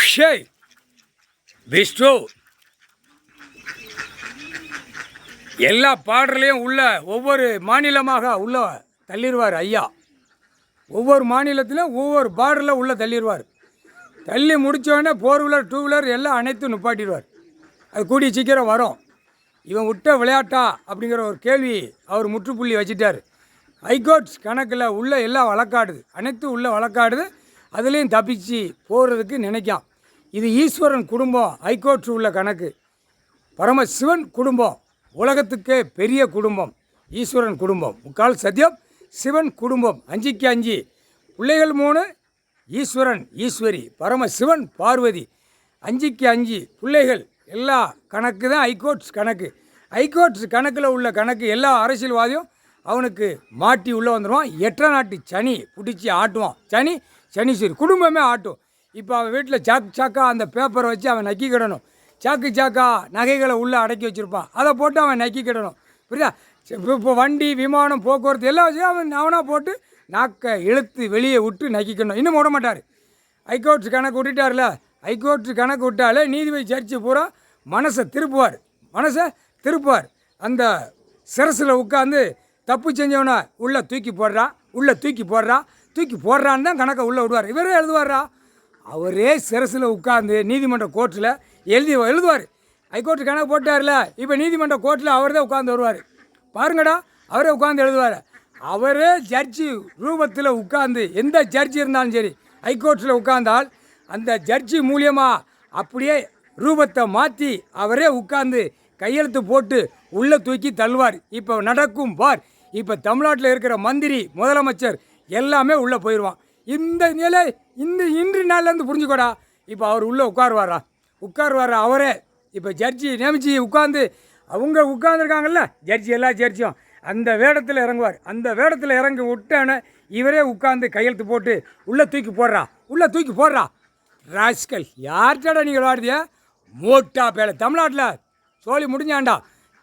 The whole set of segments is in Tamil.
ஷேய் விஷ்ணு எல்லா பாடலையும் உள்ள ஒவ்வொரு மாநிலமாக உள்ள தள்ளிடுவார் ஐயா. ஒவ்வொரு மாநிலத்திலும் ஒவ்வொரு பார்டரில் உள்ள தள்ளிடுவார். தள்ளி முடித்தோடனே 4 வீலர் 2 வீலர் எல்லாம் அனைத்தும் நிப்பாட்டிடுவார். அது கூடிய சீக்கிரம் வரும். இவன் விட்ட விளையாட்டா அப்படிங்கிற ஒரு கேள்வி அவர் முற்றுப்புள்ளி வச்சுட்டார். ஹைகோர்ட்ஸ் கணக்கில் உள்ள எல்லாம் வழக்காடுது, அனைத்தும் உள்ள வழக்காடுது. அதுலேயும் தப்பிச்சு போகிறதுக்கு நினைக்கான். இது ஈஸ்வரன் குடும்பம். ஹைகோர்ட்ஸ் உள்ள கணக்கு பரமசிவன் குடும்பம், உலகத்துக்கே பெரிய குடும்பம் ஈஸ்வரன் குடும்பம். முக்கால் சத்தியம் சிவன் குடும்பம். 5க்கு 5 பிள்ளைகள் 3, ஈஸ்வரன் ஈஸ்வரி, பரமசிவன் பார்வதி. 5க்கு 5 பிள்ளைகள். எல்லா கணக்கு தான் ஹைகோர்ட்ஸ் கணக்கு. ஹைகோர்ட்ஸ் கணக்கில் உள்ள கணக்கு எல்லா அரசியல்வாதியும் அவனுக்கு மாட்டி உள்ளே வந்துடுவான். 8 நாட்டு சனி பிடிச்சி ஆட்டுவான். சனீஸ்வரி குடும்பமே ஆட்டும். இப்போ அவன் வீட்டில் சாக்கா அந்த பேப்பரை வச்சு அவன் நக்கிக்கிடணும். சாக்கா நகைகளை உள்ளே அடக்கி வச்சுருப்பான். அதை போட்டு அவன் நக்கிக்கிடணும். புரியுதா? இப்போ வண்டி விமானம் போக்குவரத்து எல்லாம் வச்சு அவனாக போட்டு நாக்கை இழுத்து வெளியே விட்டு நக்கிக்கணும். இன்னும் விட மாட்டார். ஹைகோர்ட்ஸ் கணக்கு விட்டுட்டார்ல. ஹைகோர்ட்ஸ் கணக்கு விட்டாலே நீதிபதி ஜட்ஜி பூரா மனசை திருப்புவார். அந்த சிரசில் உட்காந்து தப்பு செஞ்சவனை உள்ளே தூக்கி போடுறான்னு தான் கணக்கை உள்ளே விடுவார். இவரே எழுதுவாரா? அவரே சிரசில் உட்காந்து நீதிமன்ற கோர்ட்டில் எழுதுவார். ஹைகோர்ட்டு கணக்கு போட்டார்ல, இப்போ நீதிமன்ற கோர்ட்டில் அவர் தான் உட்காந்து வருவார். பாருங்கடா, அவரே உட்காந்து எழுதுவார். அவரே ஜட்ஜி ரூபத்தில் உட்காந்து, எந்த ஜட்ஜி இருந்தாலும் சரி ஹைகோர்ட்டில் உட்கார்ந்தால் அந்த ஜட்ஜி மூலியமாக அப்படியே ரூபத்தை மாற்றி அவரே உட்காந்து கையெழுத்து போட்டு உள்ளே தூக்கி தள்ளுவார். இப்போ நடக்கும் பார். இப்போ தமிழ்நாட்டில் இருக்கிற மந்திரி, முதலமைச்சர் எல்லாமே உள்ளே போயிடுவான். இந்த நிலை இன்று நாள்லேருந்து புரிஞ்சுக்கோடா. இப்போ அவர் உள்ளே உட்காருவாரா அவரே. இப்போ ஜட்ஜி நியமிச்சு உட்காந்து அவங்க உட்காந்துருக்காங்கல்ல ஜட்ஜி, எல்லா ஜட்ஜியும் அந்த வேடத்தில் இறங்குவார். அந்த வேடத்தில் இறங்கி விட்டானே இவரே உட்காந்து கையெழுத்து போட்டு உள்ளே தூக்கி போடுறா. ராஸ்கல், யார்கிட்டடா நீங்கள் விளாடுதிய? மோட்டா பேலை. தமிழ்நாட்டில் சோழி முடிஞ்சாண்டா.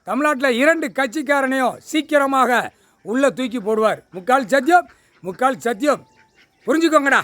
தமிழ்நாட்டில் 2 கட்சிக்காரனையும் சீக்கிரமாக உள்ளே தூக்கி போடுவார். முக்கால் சத்தியம் புரிஞ்சுக்கோங்கடா.